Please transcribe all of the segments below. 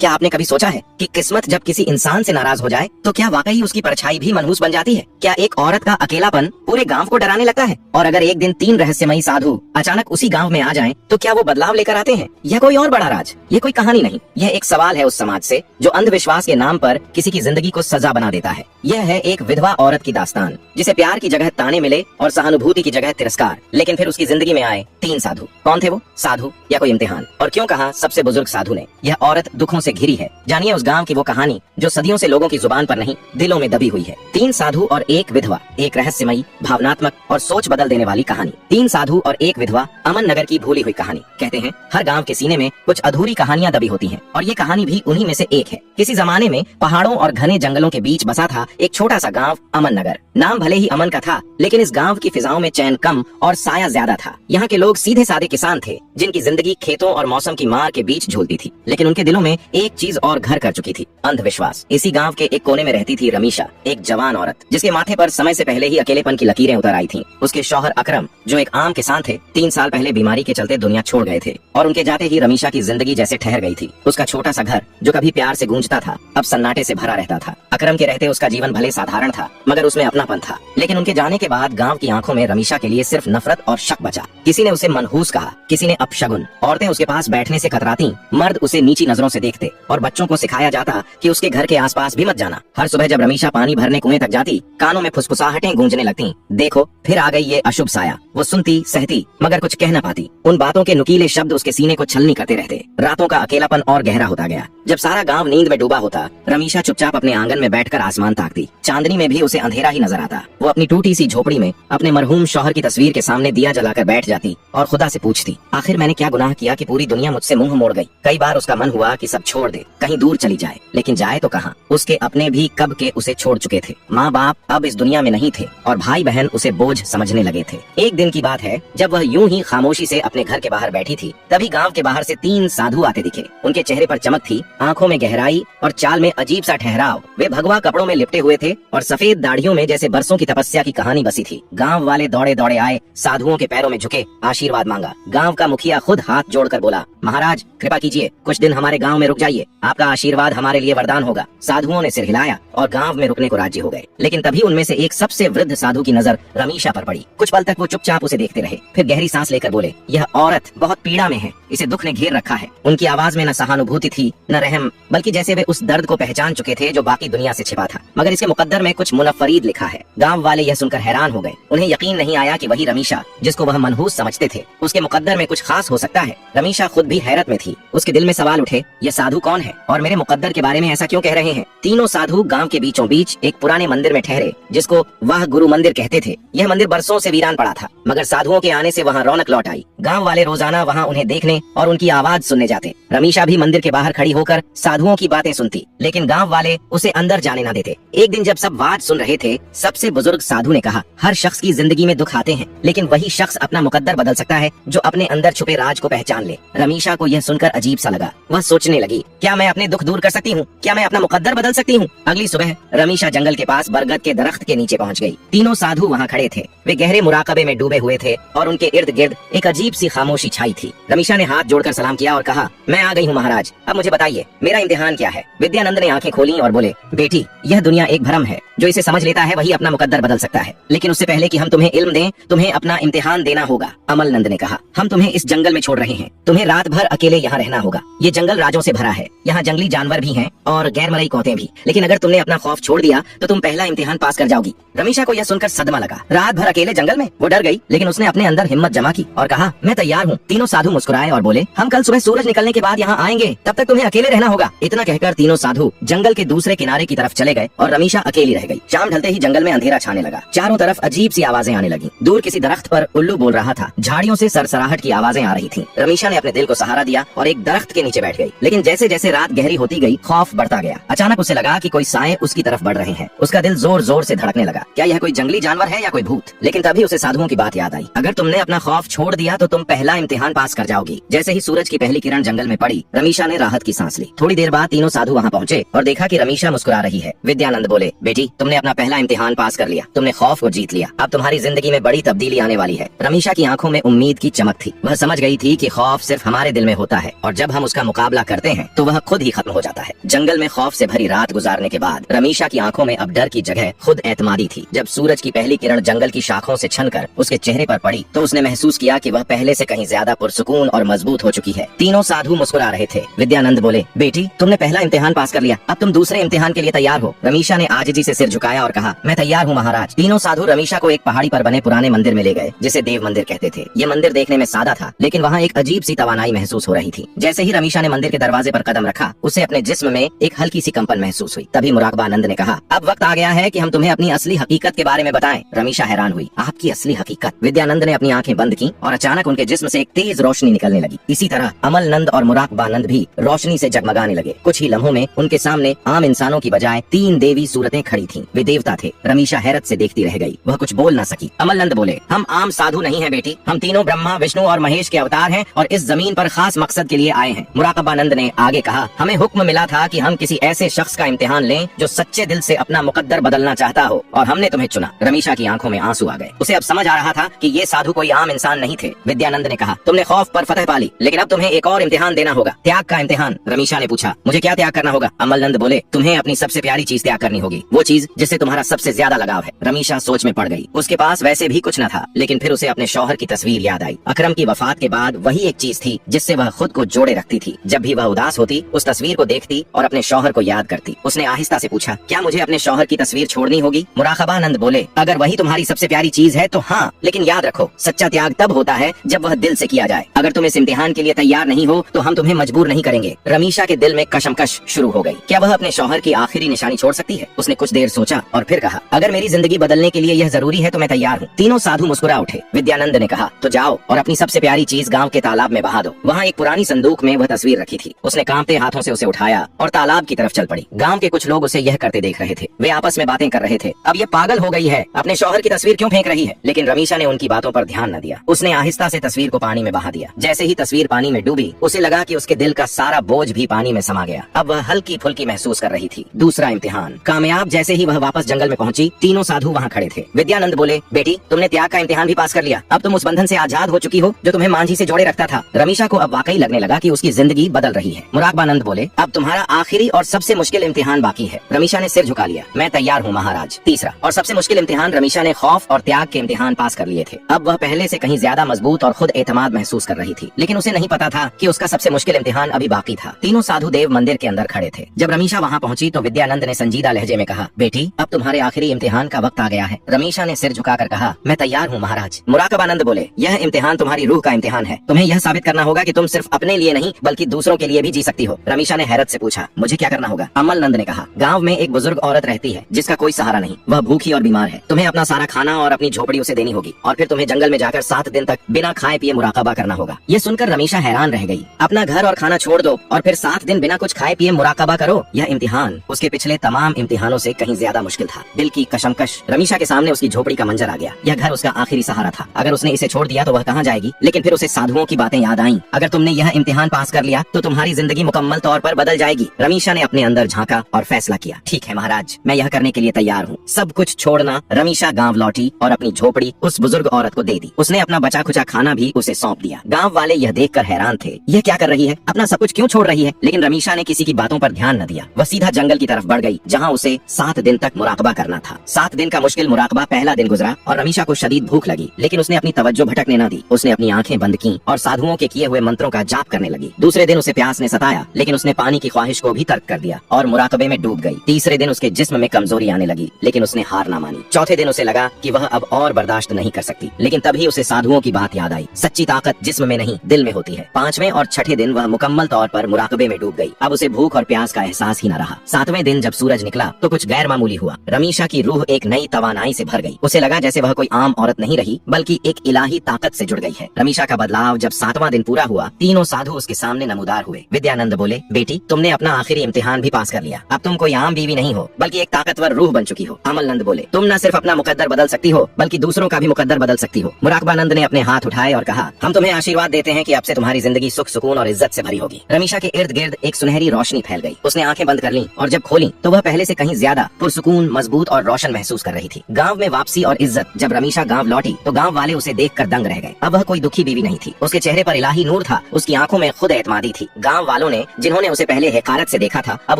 क्या आपने कभी सोचा है कि किस्मत जब किसी इंसान से नाराज हो जाए तो क्या वाकई उसकी परछाई भी मनहूस बन जाती है? क्या एक औरत का अकेलापन पूरे गांव को डराने लगता है? और अगर एक दिन 3 रहस्यमयी साधु अचानक उसी गांव में आ जाएं, तो क्या वो बदलाव लेकर आते हैं? यह कोई और बड़ा राज, ये कोई कहानी नहीं, यह एक सवाल है उस समाज से जो अंधविश्वास के नाम पर किसी की जिंदगी को सजा बना देता है। यह है एक विधवा औरत की दास्तान, जिसे प्यार की जगह ताने मिले और सहानुभूति की जगह तिरस्कार, लेकिन फिर उसकी जिंदगी में आए 3 साधु। कौन थे वो साधु या कोई इम्तिहान? और क्यों कहा सबसे बुजुर्ग साधु ने? यह औरत दुखों से घिरी है। जानिए उस गांव की वो कहानी जो सदियों से लोगों की जुबान पर नहीं, दिलों में दबी हुई है। 3 साधु और एक विधवा, एक रहस्यमयी, भावनात्मक और सोच बदल देने वाली कहानी। 3 साधु और एक विधवा, अमन नगर की भूली हुई कहानी। कहते हैं हर गांव के सीने में कुछ अधूरी कहानियां दबी होती हैं, और ये कहानी भी उन्हीं में से एक है। किसी जमाने में पहाड़ों और घने जंगलों के बीच बसा था एक छोटा सा गांव अमन नगर। नाम भले ही अमन का था, लेकिन इस गांव की फिजाओं में चैन कम और साया ज्यादा था। यहाँ के लोग सीधे साधे किसान थे, जिनकी जिंदगी खेतों और मौसम की मार के बीच झूलती थी। लेकिन उनके दिलों में एक चीज और घर कर चुकी थी, अंधविश्वास। इसी गांव के एक कोने में रहती थी रमीशा, एक जवान औरत जिसके माथे पर समय से पहले ही अकेलेपन की लकीरें उतर आई थीं। उसके शौहर अकरम, जो एक आम किसान थे, 3 साल पहले बीमारी के चलते दुनिया छोड़ गए थे, और उनके जाते ही रमीशा की जिंदगी जैसे ठहर गई थी। उसका छोटा सा घर जो कभी प्यार से गूंजता था, अब सन्नाटे से भरा रहता था। अकरम के रहते उसका जीवन भले साधारण था, मगर उसमें अपनापन था। लेकिन उनके जाने के बाद गांव की आंखों में रमीशा के लिए सिर्फ नफरत और शक बचा। किसी ने उसे मनहूस कहा, किसी ने अपशगुन। औरतें उसके पास बैठने से कतराती, मर्द उसे नीची नजरों से देखते, और बच्चों को सिखाया जाता कि उसके घर के आसपास भी मत जाना। हर सुबह जब रमीशा पानी भरने कुएं तक जाती, कानों में फुसफुसाहटें गूंजने लगती, देखो फिर आ गई ये अशुभ साया। वो सुनती, सहती, मगर कुछ कह न पाती। उन बातों के नुकीले शब्द उसके सीने को छलनी करते रहते। रातों का अकेलापन और गहरा होता गया। जब सारा गांव नींद में डूबा होता, रमीशा चुपचाप अपने आंगन में बैठकर आसमान ताकती। चांदनी में भी उसे अंधेरा ही नजर आता। वो अपनी टूटी सी झोपड़ी में अपने मरहूम शौहर की तस्वीर के सामने दिया जलाकर बैठ जाती और खुदा से पूछती, आखिर मैंने क्या गुनाह किया कि पूरी दुनिया मुझसे मुंह मोड़ गई? कई बार उसका मन हुआ कि सब छोड़ दे, कहीं दूर चली जाए, लेकिन जाए तो कहाँ? उसके अपने भी कब के उसे छोड़ चुके थे। माँ बाप अब इस दुनिया में नहीं थे, और भाई बहन उसे बोझ समझने लगे थे। एक दिन की बात है, जब वह यूं ही खामोशी से अपने घर के बाहर बैठी थी, तभी गांव के बाहर से 3 साधु आते दिखे। उनके चेहरे पर चमक थी, आंखों में गहराई और चाल में अजीब सा ठहराव। वे भगवा कपड़ों में लिपटे हुए थे और सफेद दाढ़ियों में जैसे बरसों की तपस्या की कहानी बसी थी। गांव वाले दौड़े दौड़े आए, साधुओं के पैरों में झुके, आशीर्वाद मांगा। गांव का मुखिया खुद हाथ जोड़कर बोला, महाराज कृपा कीजिए, कुछ दिन हमारे गांव में रुक जाइए, आपका आशीर्वाद हमारे लिए वरदान होगा। साधुओं ने सिर हिलाया और गांव में रुकने को राजी हो गए। लेकिन तभी उनमें से एक सबसे वृद्ध साधु की नजर रमीशा पर पड़ी। कुछ पल तक वो चुपचाप उसे देखते रहे, फिर गहरी सांस लेकर बोले, यह औरत बहुत पीड़ा में है, इसे दुख ने घेर रखा है। उनकी आवाज में न सहानुभूति थी, न रहम, बल्कि जैसे वे उस दर्द को पहचान चुके थे जो बाकी दुनिया से छिपा था। मगर इसके मुकद्दर में कुछ मुनफरीद लिखा है। गांव वाले यह सुनकर हैरान हो गए। उन्हें यकीन नहीं आया कि वही रमीशा, जिसको वह मनहूस समझते थे, उसके मुकद्दर में कुछ खास हो सकता है। रमीशा खुद भी हैरत में थी। उसके दिल में सवाल उठे, यह साधु कौन है और मेरे मुकद्दर के बारे में ऐसा क्यों कह रहे हैं? तीनों साधु गांव के बीचों बीच एक पुराने मंदिर में ठहरे, जिसको वह गुरु मंदिर कहते थे। यह मंदिर बरसों से वीरान पड़ा था, मगर साधुओं के आने से वहाँ रौनक लौट आई। गांव वाले रोजाना वहाँ उन्हें देखने और उनकी आवाज सुनने जाते। रमीशा भी मंदिर के बाहर खड़ी होकर साधुओं की बातें सुनती, लेकिन गांव वाले उसे अंदर जाने न देते। एक दिन जब सब वाद सुन रहे थे, सबसे बुजुर्ग साधु ने कहा, हर शख्स की जिंदगी में दुख आते हैं, लेकिन वही शख्स अपना मुकद्दर बदल सकता है जो अपने अंदर छुपे राज को पहचान ले। रमीशा को यह सुनकर अजीब सा लगा। वह सोचने लगी, क्या मैं अपने दुख दूर कर सकती हूँ? क्या मैं अपना मुकद्दर बदल सकती हूँ? अगली सुबह रमीशा जंगल के पास बरगद के दरख्त के नीचे पहुँच गई। तीनों साधु वहाँ खड़े थे। वे गहरे मुराकबे में डूबे हुए थे और उनके इर्द गिर्द एक अजीब सी खामोशी छाई थी। रमीशा ने हाथ जोड़कर सलाम किया और कहा, मैं आ गई हूँ महाराज, अब मुझे बताइए मेरा इम्तिहान क्या है? विद्यानंद ने आंखें खोली और बोले, बेटी यह दुनिया एक भ्रम है, जो इसे समझ लेता है वही अपना मुकद्दर बदल सकता है। लेकिन उससे पहले कि हम तुम्हें इल्म दें, तुम्हें अपना इम्तिहान देना होगा। अमलनंद ने कहा, हम तुम्हें इस जंगल में छोड़ रहे हैं, तुम्हें रात भर अकेले यहाँ रहना होगा। ये जंगल राजों से भरा है, यहाँ जंगली जानवर भी हैं और गैर मरई कौतें भी, लेकिन अगर तुमने अपना खौफ छोड़ दिया तो तुम पहला इम्तिहान पास कर जाओगी। रमीशा को यह सुनकर सदमा लगा। रात भर अकेले जंगल में? वो डर गई, लेकिन उसने अपने अंदर हिम्मत जमा की और कहा, मैं तैयार हूँ। तीनों साधु मुस्कुराए और बोले, हम कल सुबह सूरज निकलने के बाद यहाँ आएंगे, तब तक तुम्हें अकेले रहना होगा। इतना कहकर तीनों साधु जंगल के दूसरे किनारे की तरफ चले गए और रमीशा अकेली रह गई। शाम ढलते ही जंगल में अंधेरा छाने लगा। चारों तरफ अजीब सी आवाजें आने लगी। दूर किसी दरख्त पर उल्लू बोल रहा था, झाड़ियों से सरसराहट की आवाजें आ रही थीं। रमीशा ने अपने दिल को सहारा दिया और एक दरख्त के नीचे बैठ गई। लेकिन जैसे जैसे रात गहरी होती गई, खौफ बढ़ता गया। अचानक उसे लगा कि कोई साए उसकी तरफ बढ़ रहे हैं। उसका दिल जोर जोर से धड़कने लगा। क्या यह कोई जंगली जानवर है या कोई भूत? लेकिन तभी उसे साधुओं की बात याद आई, अगर तुमने अपना खौफ छोड़ दिया तो तुम पहला इम्तिहान पास कर जाओगी। जैसे ही सूरज की पहली किरण जंगल में पड़ी, रमीशा ने राहत की सांस ली। थोड़ी देर बाद तीनों साधु वहाँ पहुँचे और देखा कि रमीशा मुस्कुरा रही है। विद्यानंद बोले, बेटी तुमने अपना पहला इम्तिहान पास कर लिया, तुमने खौफ को जीत लिया, अब तुम्हारी जिंदगी में बड़ी तब्दीली आने वाली है। रमीशा की आंखों में उम्मीद की चमक थी। वह समझ गई थी कि खौफ सिर्फ हमारे दिल में होता है और जब हम उसका मुकाबला करते हैं तो वह खुद ही खत्म हो जाता है। जंगल में खौफ से भरी रात गुजारने के बाद रमीशा की आंखों में अब डर की जगह खुद एतमादी थी। जब सूरज की पहली किरण जंगल की शाखों से छनकर उसके चेहरे पर पड़ी तो उसने महसूस किया कि वह पहले से कहीं ज्यादा पुरसुकून और मजबूत हो चुकी है। तीनों साधु मुस्कुरा रहे थे। विद्यानंद बोले, बेटी तुमने पहला इम्तिहान पास कर लिया, अब तुम दूसरे इम्तिहान के लिए तैयार हो। रमीशा ने आजिजी से सिर झुकाया और कहा, मैं तैयार हूँ महाराज। तीनों साधु रमीशा को एक पहाड़ी पर बने पुराने मंदिर में ले गए, जिसे देव मंदिर कहते थे। ये मंदिर देखने में सादा था, लेकिन वहाँ एक अजीब सी तवानाई महसूस हो रही थी। जैसे ही रमीशा ने मंदिर के दरवाजे पर कदम रखा, उसे अपने जिस्म में एक हल्की सी कंपन महसूस हुई। तभी मुराकबानंद ने कहा, अब वक्त आ गया है कि हम तुम्हें अपनी असली हकीकत के बारे में बताएं। रमीशा हैरान हुई, आपकी असली हकीकत? विद्यानंद ने अपनी आंखें बंद की और अचानक उनके जिस्म से एक तेज रोशनी निकलने लगी। इसी तरह अमलनंद और मुराकबानंद भी रोशनी से जगमगाने लगे। कुछ ही लम्हों में उनके सामने आम इंसानों की बजाय 3 देवी सूरतें खड़ी थीं। वे देवता थे। रमीशा हैरत से देखती रह गई, वह कुछ बोल न सकी। अमलनंद बोले, हम आम साधु नहीं हैं बेटी, हम तीनों ब्रह्मा विष्णु और महेश के अवतार हैं और इस जमीन पर खास मकसद के लिए आए हैं। मुराकबानंद ने आगे कहा, हमें हुक्म मिला था कि हम किसी ऐसे शख्स का इम्तिहान लें जो सच्चे दिल से अपना मुकद्दर बदलना चाहता हो, और हमने तुम्हें चुना। रमीशा की आंखों में आंसू आ गए। उसे अब समझ आ रहा था कि ये साधु कोई आम इंसान नहीं थे। विद्यानंद ने कहा, तुमने खौफ पर फतह पा ली, लेकिन अब तुम्हें एक और इम्तिहान देना होगा, त्याग का इम्तिहान। रमीशा ने पूछा, मुझे क्या त्याग करना होगा? अमलनंद बोले, तुम्हें अपनी सबसे प्यारी चीज त्याग करनी होगी, वो चीज जिससे तुम्हारा सबसे ज्यादा लगाव है। रमीशा सोच में पड़ गई। उसके पास वैसे भी कुछ न था, लेकिन फिर उसे अपने शौहर की तस्वीर याद आई। अकरम की वफात के बाद वही एक चीज थी जिससे वह खुद को जोड़े रखती थी। जब भी वह उदास होती, उस तस्वीर को देखती और अपने शौहर को याद करती। उसने आहिस्ता से पूछा, क्या मुझे अपने शौहर की तस्वीर छोड़नी होगी? मुराकबानंद बोले, अगर वही तुम्हारी सबसे प्यारी चीज है तो हाँ, लेकिन याद रखो, सच्चा त्याग तब होता है जब वह दिल से किया जाए। अगर तुम इस इम्तिहान के लिए तैयार नहीं हो तो हम तुम्हें मजबूर नहीं करेंगे। रमीशा के दिल में कशमकश शुरू हो गई। क्या वह अपने शौहर की आखिरी निशानी छोड़ सकती है? उसने कुछ देर सोचा और फिर कहा, अगर मेरी जिंदगी बदलने के लिए यह जरूरी है तो मैं तैयार हूँ। तीनों साधु मुस्कुरा उठे। विद्यानंद ने कहा, तो जाओ और अपनी सबसे प्यारी चीज गाँव के तालाब में बहा दो। वहाँ एक पुरानी संदूक में वह तस्वीर रखी थी। उसने कांपते हाथों से उसे उठाया और तालाब की तरफ चल पड़ी। गाँव के कुछ लोग उसे यह करते देख रहे थे। वे आपस में बातें कर रहे थे, अब ये पागल हो गई है, अपने शौहर की तस्वीर क्यों फेंक रही है? लेकिन रमीशा ने उनकी बातों पर ध्यान न दिया। उसने आहिस्ता से तस्वीर को पानी में बहा दिया। जैसे ही तस्वीर पानी में डूबी, उसे लगा कि उसके दिल का सारा बोझ भी पानी में समा गया। अब वह हल्की फुल्की महसूस कर रही थी। दूसरा इम्तिहान कामयाब। जैसे ही वह वापस जंगल में पहुंची, तीनों साधु वहाँ खड़े थे। विद्यानंद बोले, बेटी तुमने त्याग का इम्तिहान भी पास कर लिया, अब तुम उस बंधन से आजाद हो चुकी हो जो तुम्हें मांझी से जोड़े रखता था। रमीशा को अब वाकई लगने लगा कि उसकी जिंदगी बदल रही है। मुराकबानंद बोले, अब तुम्हारा आखिरी और सबसे मुश्किल इम्तिहान बाकी है। रमीशा ने सिर झुका लिया, मैं तैयार हूँ महाराज। तीसरा और सबसे मुश्किल इम्तिहान। रमीशा ने खौफ और त्याग के इम्तिहान पास कर लिए थे। अब वह पहले से कहीं ज्यादा मजबूत और खुद एतमाद महसूस कर रही थी, लेकिन उसे नहीं पता था कि उसका सबसे मुश्किल इम्तिहान अभी बाकी था। तीनों साधु देव मंदिर के अंदर खड़े थे। जब रमीशा वहाँ पहुंची तो विद्यानंद ने संजीदा लहजे में कहा, बेटी अब तुम्हारे आखिरी इम्तिहान का वक्त आ गया है। रमीशा ने सिर झुकाकर कहा, मैं तैयार हूँ महाराज। मुराकबानंद बोले, यह इम्तिहान तुम्हारी रूह का इम्तिहान है। तुम्हें यह साबित करना होगा कि तुम सिर्फ अपने लिए नहीं बल्कि दूसरों के लिए भी जी सकती हो। रमीशा ने हैरत से पूछा, मुझे क्या करना होगा? अमलनंद ने कहा, गाँव में एक बुजुर्ग औरत रहती है जिसका कोई सहारा नहीं, वह भूखी और बीमार है। तुम्हें अपना सारा खाना और अपनी झोपड़ी उसे देनी होगी और फिर तुम्हें जंगल में जाकर 7 दिन तक बिना खाए पिए मुराकबा करना होगा। ये सुनकर रमीशा हैरान रह गई। अपना घर और खाना छोड़ दो और फिर 7 दिन बिना कुछ खाए पिए मुराकबा करो? यह इम्तिहान उसके पिछले तमाम इम्तिहानों से कहीं ज्यादा मुश्किल था। दिल की कशमकश। रमीशा के सामने उसकी झोपड़ी का मंजर आ गया। यह घर उसका आखिरी सहारा था। अगर उसने इसे छोड़ दिया तो वह कहाँ जाएगी? लेकिन फिर उसे साधुओं की बातें याद आईं। अगर तुमने यह इम्तिहान पास कर लिया तो तुम्हारी जिंदगी मुकम्मल तौर पर बदल जाएगी। रमीशा ने अपने अंदर झांका और फैसला किया, ठीक है महाराज, मैं यह करने के लिए तैयार हूँ। सब कुछ छोड़ना। रमीशा गाँव लौटी और अपनी झोपड़ी उस बुजुर्ग औरत को दे दी। उसने अपना बचा खुचा खाना भी उसे सौंप दिया। गाँव वाले यह देखकर हैरान थे, यह क्या कर रही है, अपना सब कुछ क्यों छोड़ रही है? लेकिन रमीशा ने किसी की बातों पर ध्यान न दिया। वह सीधा जंगल की तरफ बढ़ गई जहाँ उसे 7 दिन तक मुराकबा करना था। 7 दिन का मुश्किल मुराकबा पहला दिन गुजरा और रमीशा को शदीद भूख लगी, लेकिन उसने अपनी तवज्जो भटकने न दी। उसने अपनी आंखें बंद की और साधुओं के किए हुए मंत्रों का जाप करने लगी। दूसरे दिन उसे प्यास ने सताया, लेकिन उसने पानी की ख्वाहिश को भी तर्क कर दिया और मुराकबे में डूब गई। तीसरे दिन उसके जिस्म में कमजोरी आने लगी, लेकिन उसने हार ना मानी। चौथे दिन उसे लगा कि वह अब और बर्दाश्त नहीं कर सकती, लेकिन तभी उसे साधुओं की बात याद आई, सच्ची ताकत जिस्म में नहीं दिल में होती है। 5वें और 6ठे दिन वह मुकम्मल तौर पर मुराकबे में डूब गई। अब उसे भूख और प्यास का एहसास ही न रहा। 7वें दिन जब सूरज निकला तो कुछ गैर मामूली हुआ। रमीशा की रूह एक नई तवानाई से भर गई। उसे लगा जैसे वह कोई आम औरत नहीं रही बल्कि एक इलाही ताकत से जुड़ गई है। रमीशा का बदलाव जब 7वां दिन पूरा हुआ, तीनों साधु उसके सामने नमूदार हुए। विद्यानंद बोले, बेटी तुमने अपना आखिरी इम्तिहान भी पास कर लिया। अब तुम कोई आम बीवी नहीं हो बल्कि एक ताकतवर रूह बन चुकी हो। अमलनंद बोले, तुम न सिर्फ अपना मुकद्दर बदल सकती हो बल्कि दूसरों का भी मुकद्दर बदल सकती हो। मुराकबानंद ने अपने हाथ उठाए और कहा, हम तुम्हें आशीर्वाद देते हैं कि अब से तुम्हारी जिंदगी सुख सुकून और इज्जत से भरी होगी। रमीशा के इर्द गिर्द एक सुनहरी रोशनी फैल गई। उसने आंखें बंद कर लीं और जब खोली तो वह पहले से कहीं ज्यादा पुरसुकून, मजबूत और रोशन महसूस कर रही थी। गांव में वापसी और इज्जत। जब रमीशा गांव लौटी तो गांव वाले उसे देखकर दंग रह गए। अब वह कोई दुखी बीवी नहीं थी, उसके चेहरे पर इलाही नूर था, उसकी आंखों में खुद एतमादी थी। गांव वालों ने, जिन्होंने उसे पहले हकारत से देखा था, अब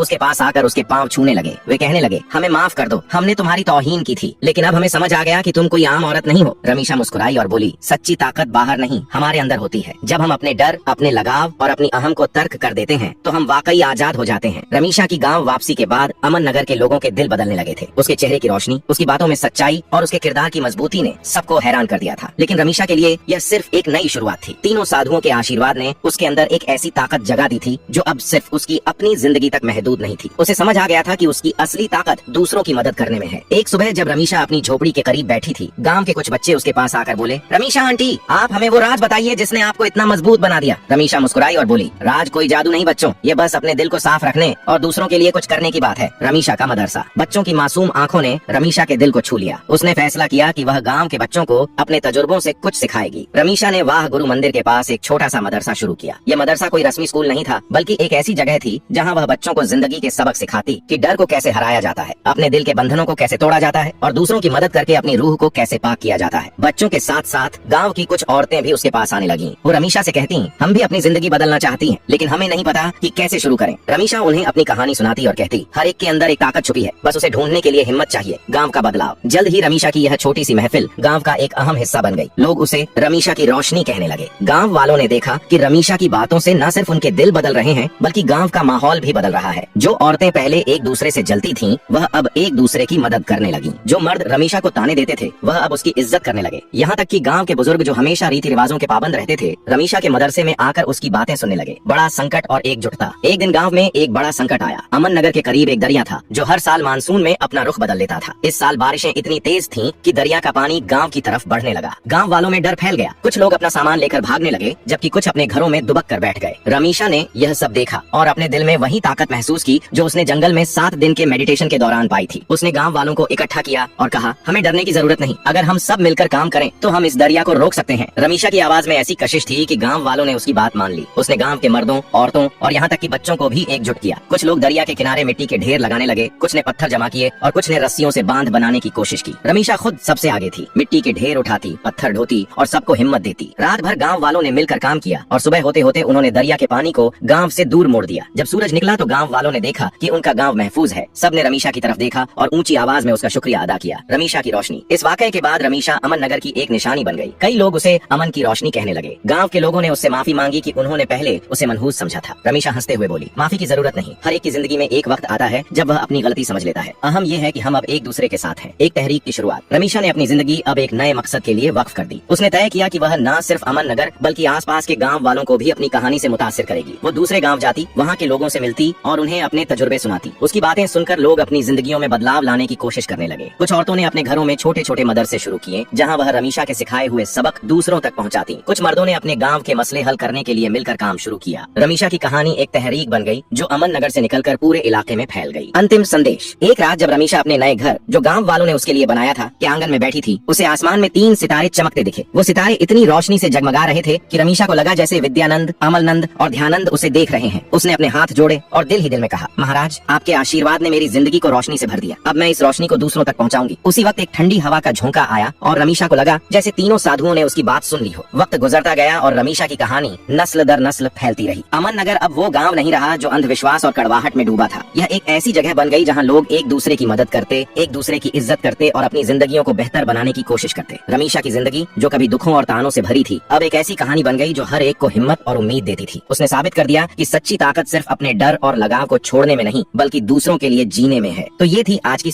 उसके पास आकर उसके पांव छूने लगे। वे कहने लगे, हमें माफ कर दो, हमने तुम्हारी तौहीन की थी, लेकिन अब हमें समझ आ गया कि तुम कोई आम औरत नहीं हो। रमीशा मुस्कुराई और बोली, सच्ची ताकत बाहर नहीं, हमारे अंदर होती है। जब हम अपने डर, अपने लगाव और अपनी अहम को तर्क कर देते हैं तो हम वाकई आजाद हो जाते हैं। रमीशा की गाँव वापसी के बाद अमन नगर के लोगों के दिल बदलने लगे थे। उसके चेहरे की रोशनी, उसकी बातों में सच्चाई और उसके किरदार की मजबूती ने सबको हैरान कर दिया था। लेकिन रमीशा के लिए यह सिर्फ एक नई शुरुआत थी। तीनों साधुओं के आशीर्वाद ने उसके अंदर एक ऐसी ताकत जगा दी थी जो अब सिर्फ उसकी अपनी जिंदगी तक महदूद नहीं थी। उसे समझ आ गया था कि उसकी असली ताकत दूसरों की मदद करने में है। एक सुबह जब रमीशा अपनी झोपड़ी के करीब बैठी थी, गांव के कुछ बच्चे उसके पास आकर बोले, रमीशा आंटी, आप हमें वो राज बताइए जिसने आपको इतना मजबूत बना दिया। रमीशा मुस्कुराई और बोली, राज कोई जादू नहीं बच्चों, ये बस अपने दिल को साफ रखने और दूसरों के लिए कुछ करने की बात है। रमीशा का मदरसा। बच्चों की मासूम आंखों ने रमीशा के दिल को छू लिया। उसने फैसला किया कि वह गांव के बच्चों को अपने तजुर्बों से कुछ सिखाएगी। रमीशा ने वाह गुरु मंदिर के पास एक छोटा सा मदरसा शुरू किया। यह मदरसा कोई रस्मी स्कूल नहीं था, बल्कि एक ऐसी जगह थी जहां वह बच्चों को जिंदगी के सबक सिखाती कि डर को कैसे हराया जाता है, अपने दिल के बंधनों को कैसे तोड़ा जाता है और दूसरों की मदद करके अपनी रूह को कैसे पाक किया जाता है। बच्चों के साथ साथ गाँव की कुछ औरतें भी उसके पास आने लगी। वो रमीशा से कहती, हम भी अपनी जिंदगी बदलना चाहती हैं, लेकिन हमें नहीं पता कि कैसे शुरू करें। रमीशा उन्हें अपनी कहानी सुनाती और कहती, हर एक के अंदर एक ताकत छुपी है, बस उसे ढूंढने के लिए हिम्मत चाहिए। गांव का बदलाव। जल्द ही रमीशा की यह छोटी सी महफिल गांव का एक अहम हिस्सा बन गई। लोग उसे रमीशा की रोशनी कहने लगे। गांव वालों ने देखा कि रमीशा की बातों से न सिर्फ उनके दिल बदल रहे हैं, बल्कि गांव का माहौल भी बदल रहा है। जो औरतें पहले एक दूसरे से जलती थीं, वह अब एक दूसरे की मदद करने लगी। जो मर्द रमीशा को ताने देते थे, वह अब उसकी इज्जत करने लगे। यहाँ तक कि गांव के बुजुर्ग जो हमेशा रीति रिवाजों के पाबंद रहते थे, रमीशा के मदरसे में आकर उसकी बातें सुनने लगे। बड़ा संकट और एकजुटता। एक दिन गाँव में एक बड़ा संकट आया। अमन नगर के करीब एक दरिया था जो हर साल मानसून में अपना रुख बदल लेता था। इस साल बारिशें इतनी तेज थीं कि दरिया का पानी गांव की तरफ बढ़ने लगा। गांव वालों में डर फैल गया। कुछ लोग अपना सामान लेकर भागने लगे, जबकि कुछ अपने घरों में दुबक कर बैठ गए। रमीशा ने यह सब देखा और अपने दिल में वही ताकत महसूस की जो उसने जंगल में 7 दिन के मेडिटेशन के दौरान पाई थी। उसने गांव वालों को इकट्ठा किया और कहा, हमें डरने की जरूरत नहीं, अगर हम सब मिलकर काम करें तो हम इस दरिया को रोक सकते हैं। रमीशा की आवाज में ऐसी कशिश थी कि गांव वालों ने उसकी बात मान ली। उसने गांव के मर्दों, औरतों और यहाँ तक कि बच्चों को भी एकजुट किया। कुछ लोग दरिया के किनारे मिट्टी के ढेर लगाने लगे, कुछ ने पत्थर जमा किए और कुछ ने रस्सियों से बांध बनाने की कोशिश की। रमीशा खुद सबसे आगे थी, मिट्टी के ढेर उठाती, पत्थर ढोती और सबको हिम्मत देती। रात भर गांव वालों ने मिलकर काम किया और सुबह होते होते उन्होंने दरिया के पानी को गांव से दूर मोड़ दिया। जब सूरज निकला तो गांव वालों ने देखा कि उनका गांव महफूज है। सबने रमीशा की तरफ देखा और ऊंची आवाज में उसका शुक्रिया अदा किया। रमीशा की रोशनी। इस वाकये के बाद रमीशा अमन नगर की एक निशानी बन गई। कई लोग उसे अमन की रोशनी कहने लगे। गांव के लोगों ने उससे माफी मांगी कि उन्होंने पहले उसे मनहूस समझा था। रमीशा हंसते हुए बोली, माफी की जरूरत नहीं, हर एक की जिंदगी में एक वक्त आता है जब वह अपनी गलती समझ लेता है। अहम यह है कि हम अब एक दूसरे के साथ हैं। एक तहरीक की शुरुआत। रमीशा ने अपनी जिंदगी अब एक नए मकसद के लिए वक्फ कर दी। उसने तय किया कि वह न सिर्फ अमन नगर बल्कि आसपास के गांव वालों को भी अपनी कहानी से मुतासिर करेगी। वो दूसरे गांव जाती, वहाँ के लोगों से मिलती और उन्हें अपने तजुर्बे सुनाती। उसकी बातें सुनकर लोग अपनी जिंदगियों में बदलाव लाने की कोशिश करने लगे। कुछ औरतों ने अपने घरों में छोटे छोटे मदरसे शुरू किए, जहाँ वह रमीशा के सिखाए हुए सबक दूसरों तक पहुँचाती। कुछ मर्दों ने अपने गाँव के मसले हल करने के लिए मिलकर काम शुरू किया। रमीशा की कहानी एक तहरीक बन गई जो अमन नगर से निकलकर पूरे इलाके में फैल गई। अंतिम संदेश। एक रात जब रमीशा अपने नए घर जो गांव वालों ने उसके लिए बनाया था के आंगन में बैठी थी, उसे आसमान में 3 सितारे चमकते दिखे। वो सितारे इतनी रोशनी से जगमगा रहे थे कि रमीशा को लगा जैसे विद्यानंद, अमलनंद और ध्यानंद उसे देख रहे हैं। उसने अपने हाथ जोड़े और दिल ही दिल में कहा, महाराज, आपके आशीर्वाद ने मेरी जिंदगी को रोशनी से भर दिया। अब मैं इस रोशनी को दूसरों तक पहुंचाऊंगी। उसी वक्त एक ठंडी हवा का झोंका आया और रमीशा को लगा जैसे तीनों साधुओं ने उसकी बात सुन ली हो। वक्त गुजरता गया और रमीशा की कहानी नस्ल दर नस्ल फैलती रही। अमन नगर अब वो गाँव नहीं रहा जो अंधविश्वास और कड़वाहट में डूबा था। यह एक ऐसी जगह बन गई जहाँ लोग एक दूसरे की मदद करते, एक दूसरे की इज्जत करते और अपनी जिंदगियों को बेहतर बनाने की कोशिश करते। रमीशा की जिंदगी जो कभी दुखों और तानों से भरी थी, अब एक ऐसी कहानी बन गई जो हर एक को हिम्मत और उम्मीद देती थी। उसने साबित कर दिया कि सच्ची ताकत सिर्फ अपने डर और लगाव को छोड़ने में नहीं, बल्कि दूसरों के लिए जीने में है। तो ये थी आज की